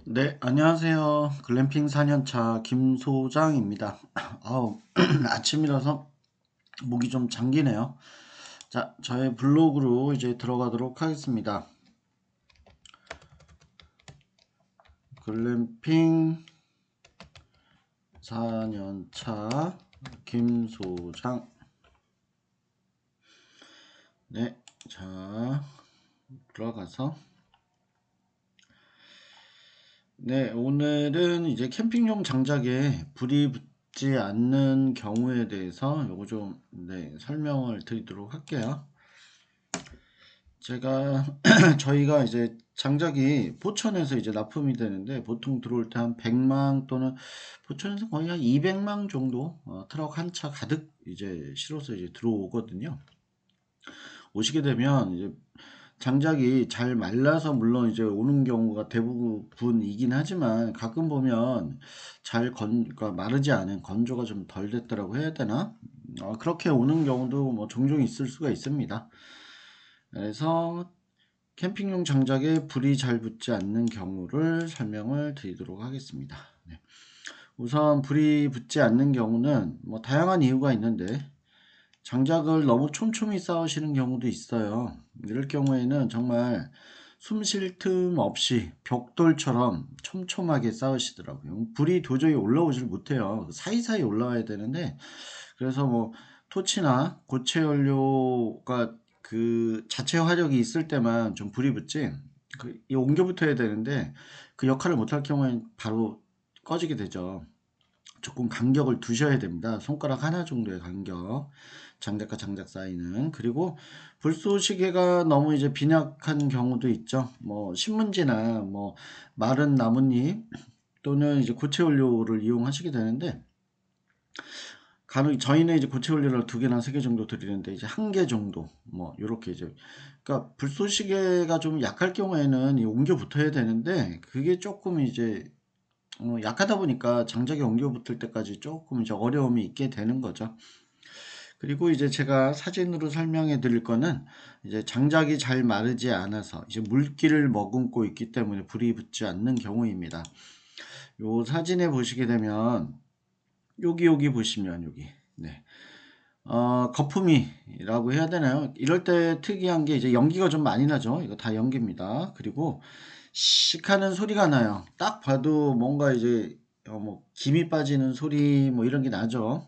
네, 안녕하세요. 글램핑 4년차 김소장입니다. 아우, 아침이라서 목이 좀 잠기네요. 자, 저의 블로그로 이제 들어가도록 하겠습니다. 글램핑 4년차 김소장. 네, 자, 들어가서. 네, 오늘은 이제 캠핑용 장작에 불이 붙지 않는 경우에 대해서 요거 좀, 네, 설명을 드리도록 할게요. 제가 저희가 이제 장작이 포천에서 이제 납품이 되는데 보통 들어올 때 한 100망 또는 포천에서 거의 한 200망 정도 트럭 한 차 가득 이제 실어서 이제 들어오거든요. 오시게 되면 이제 장작이 잘 말라서 물론 이제 오는 경우가 대부분이긴 하지만 가끔 보면 그러니까 마르지 않은 건조가 좀 덜 됐다라고 해야 되나? 그렇게 오는 경우도 뭐 종종 있을 수가 있습니다. 그래서 캠핑용 장작에 불이 잘 붙지 않는 경우를 설명을 드리도록 하겠습니다. 네. 우선 불이 붙지 않는 경우는 뭐 다양한 이유가 있는데 장작을 너무 촘촘히 쌓으시는 경우도 있어요. 이럴 경우에는 정말 숨 쉴 틈 없이 벽돌처럼 촘촘하게 쌓으시더라고요. 불이 도저히 올라오질 못해요. 사이사이 올라와야 되는데 그래서 뭐 토치나 고체 연료가 그 자체 화력이 있을 때만 좀 불이 붙지 이 옮겨 붙어야 되는데 그 역할을 못할 경우엔 바로 꺼지게 되죠. 조금 간격을 두셔야 됩니다. 손가락 하나 정도의 간격. 장작과 장작 사이는. 그리고 불쏘시개가 너무 이제 빈약한 경우도 있죠. 뭐 신문지나 뭐 마른 나뭇잎 또는 이제 고체 연료를 이용하시게 되는데 간혹 저희는 이제 고체 원료를 2개나 3개 정도 드리는데 이제 1개 정도 뭐 요렇게 이제 그러니까 불쏘시개가 좀 약할 경우에는 옮겨 붙어야 되는데 그게 조금 이제 약하다 보니까 장작에 옮겨 붙을 때까지 조금 이제 어려움이 있게 되는 거죠. 그리고 이제 제가 사진으로 설명해 드릴 거는 이제 장작이 잘 마르지 않아서 이제 물기를 머금고 있기 때문에 불이 붙지 않는 경우입니다. 요 사진에 보시게 되면 여기 보시면 여기 네. 거품이라고 해야 되나요? 이럴 때 특이한 게 이제 연기가 좀 많이 나죠. 이거 다 연기입니다. 그리고 씩 하는 소리가 나요. 딱 봐도 뭔가 이제 뭐 김이 빠지는 소리 뭐 이런 게 나죠.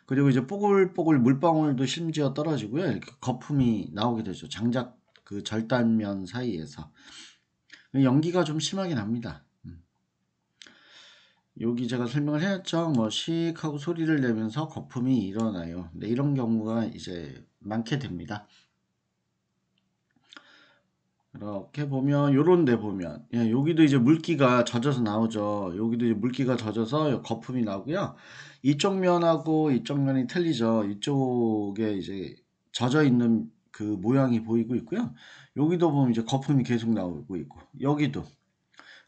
그리고 이제 뽀글뽀글 물방울도 심지어 떨어지고요. 이렇게 거품이 나오게 되죠. 장작 그 절단면 사이에서. 연기가 좀 심하게 납니다. 여기 제가 설명을 해놨죠. 뭐 씩 하고 소리를 내면서 거품이 일어나요. 네, 이런 경우가 이제 많게 됩니다. 이렇게 보면 요런 데 보면 여기도 이제 물기가 젖어서 나오죠. 여기도 이제 물기가 젖어서 거품이 나고요. 이쪽 면하고 이쪽 면이 틀리죠. 이쪽에 이제 젖어 있는 그 모양이 보이고 있고요. 여기도 보면 이제 거품이 계속 나오고 있고 여기도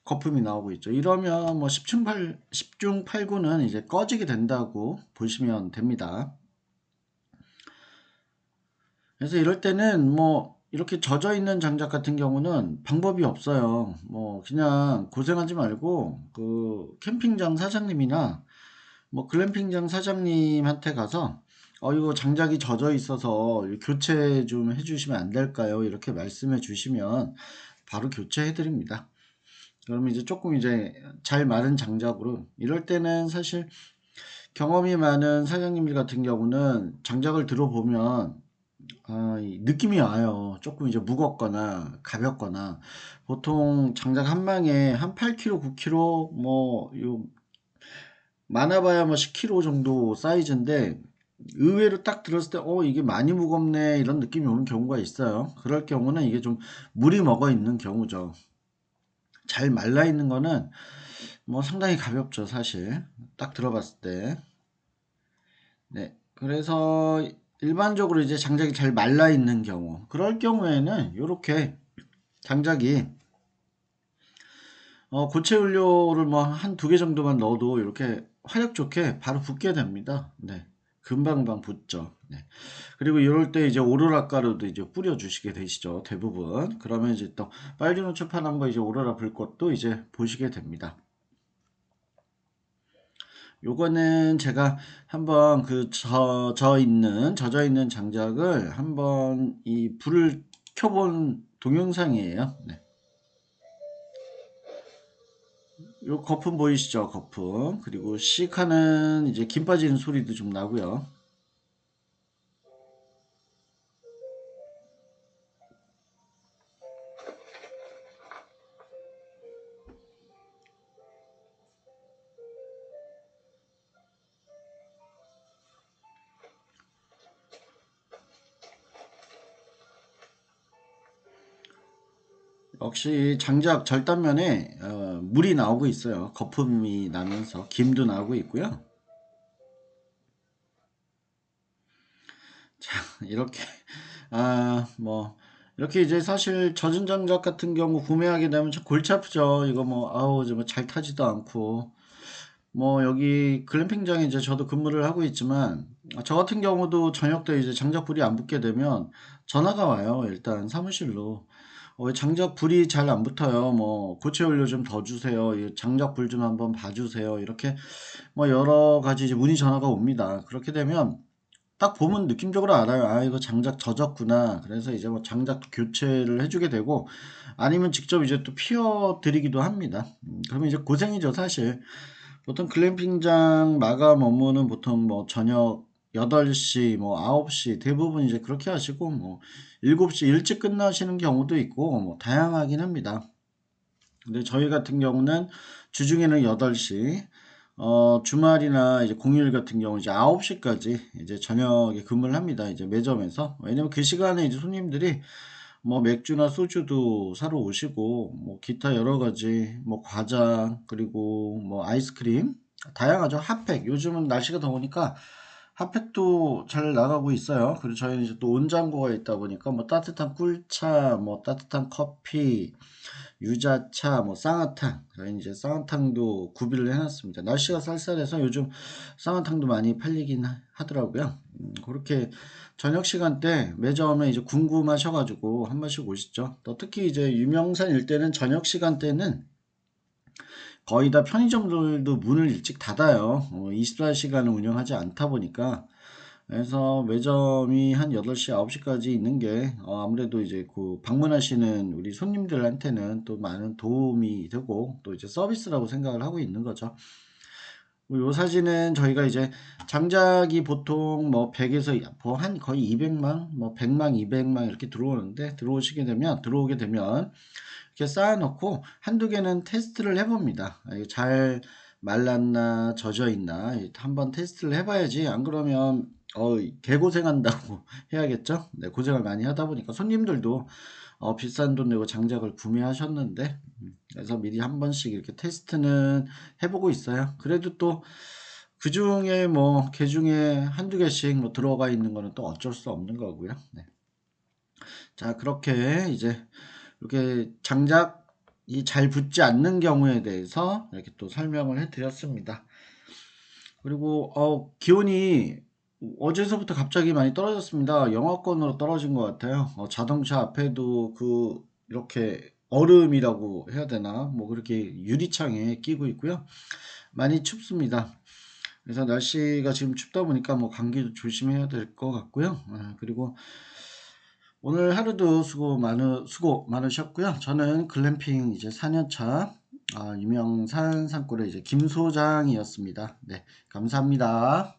거품이 나오고 있죠. 이러면 뭐 10중 8구는 이제 꺼지게 된다고 보시면 됩니다. 그래서 이럴 때는 뭐 이렇게 젖어 있는 장작 같은 경우는 방법이 없어요. 뭐 그냥 고생하지 말고 그 캠핑장 사장님이나 뭐 글램핑장 사장님한테 가서 이거 장작이 젖어 있어서 교체 좀 해주시면 안 될까요? 이렇게 말씀해 주시면 바로 교체해 드립니다. 그러면 이제 조금 이제 잘 마른 장작으로 이럴 때는 사실 경험이 많은 사장님들 같은 경우는 장작을 들어보면 이 느낌이 와요. 조금 이제 무겁거나 가볍거나 보통 장작 한 망에 한 8kg, 9kg 요 많아봐야 뭐 10kg 정도 사이즈인데 의외로 딱 들었을 때 이게 많이 무겁네 이런 느낌이 오는 경우가 있어요. 그럴 경우는 이게 좀 물이 먹어 있는 경우죠. 잘 말라 있는 거는 뭐 상당히 가볍죠, 사실. 딱 들어봤을 때. 네. 그래서 일반적으로 이제 장작이 잘 말라 있는 경우, 그럴 경우에는 이렇게 장작이 고체 연료를 뭐 한 2개 정도만 넣어도 이렇게 화력 좋게 바로 붙게 됩니다. 네. 금방금방 붙죠. 네. 그리고 이럴 때 이제 오로라 가루도 이제 뿌려 주시게 되시죠. 대부분. 그러면 이제 또 빨리 노출판 한번 이제 오로라 불 것도 이제 보시게 됩니다. 요거는 제가 한번 그 젖어 있는 장작을 한번 이 불을 켜본 동영상이에요. 네. 요 거품 보이시죠? 거품. 그리고 씩 하는 이제 김 빠지는 소리도 좀 나고요. 역시 장작 절단면에 물이 나오고 있어요. 거품이 나면서 김도 나오고 있고요. 자, 이렇게 뭐 이렇게 이제 사실 젖은 장작 같은 경우 구매하게 되면 참 골치 아프죠. 이거 뭐 아우 좀 잘 타지도 않고 뭐 여기 글램핑장에 이제 저도 근무를 하고 있지만 저 같은 경우도 저녁 때 이제 장작 불이 안 붙게 되면 전화가 와요. 일단 사무실로 왜 장작 불이 잘 안 붙어요. 뭐 고체 연료 좀 더 주세요. 이 장작 불 좀 한번 봐주세요. 이렇게 뭐 여러 가지 이제 문의 전화가 옵니다. 그렇게 되면 딱 보면 느낌적으로 알아요. 아, 이거 장작 젖었구나. 그래서 이제 뭐 장작 교체를 해주게 되고, 아니면 직접 이제 또 피워 드리기도 합니다. 그러면 이제 고생이죠, 사실. 보통 글램핑장 마감 업무는 보통 뭐 저녁 8시, 뭐 9시 대부분 이제 그렇게 하시고, 뭐 7시 일찍 끝나시는 경우도 있고, 뭐 다양하긴 합니다. 근데 저희 같은 경우는 주중에는 8시, 주말이나 이제 공휴일 같은 경우 이제 9시까지 이제 저녁에 근무를 합니다. 이제 매점에서. 왜냐면 그 시간에 이제 손님들이 뭐 맥주나 소주도 사러 오시고, 뭐 기타 여러 가지, 뭐 과자, 그리고 뭐 아이스크림, 다양하죠. 핫팩. 요즘은 날씨가 더우니까 핫팩도 잘 나가고 있어요. 그리고 저희는 이제 또 온장고가 있다 보니까 뭐 따뜻한 꿀차, 뭐 따뜻한 커피, 유자차, 뭐 쌍화탕, 저희는 이제 쌍화탕도 구비를 해놨습니다. 날씨가 쌀쌀해서 요즘 쌍화탕도 많이 팔리긴 하더라고요. 그렇게 저녁 시간대 매점에 이제 궁금하셔가지고 한 번씩 오시죠. 또 특히 이제 유명산 일대는 저녁 시간대는 거의 다 편의점들도 문을 일찍 닫아요. 24시간을 운영하지 않다 보니까. 그래서 매점이 한 8시, 9시까지 있는 게 아무래도 이제 그 방문하시는 우리 손님들한테는 또 많은 도움이 되고 또 이제 서비스라고 생각을 하고 있는 거죠. 요 사진은 저희가 이제 장작이 보통 뭐 100에서 한 거의 200망, 뭐 100망, 200망 이렇게 들어오게 되면 이렇게 쌓아놓고 한두 개는 테스트를 해봅니다. 이게 잘 말랐나 젖어 있나 한번 테스트를 해봐야지. 안 그러면 개고생한다고 해야겠죠. 네, 고생을 많이 하다 보니까 손님들도 비싼 돈 내고 장작을 구매하셨는데 그래서 미리 한 번씩 이렇게 테스트는 해보고 있어요. 그래도 또 그 중에 뭐 개 중에 한두 개씩 뭐 들어가 있는 거는 또 어쩔 수 없는 거고요. 네. 자, 그렇게 이제 이렇게 장작이 잘 붙지 않는 경우에 대해서 이렇게 또 설명을 해 드렸습니다. 그리고 기온이 어제서부터 갑자기 많이 떨어졌습니다. 영하권으로 떨어진 것 같아요. 자동차 앞에도 그 이렇게 얼음이라고 해야 되나 뭐 그렇게 유리창에 끼고 있고요. 많이 춥습니다. 그래서 날씨가 지금 춥다 보니까 뭐 감기도 조심해야 될 것 같고요. 그리고 오늘 하루도 수고 많으셨고요. 저는 글램핑 이제 4년차 유명산 산골의 이제 김 소장이었습니다. 네, 감사합니다.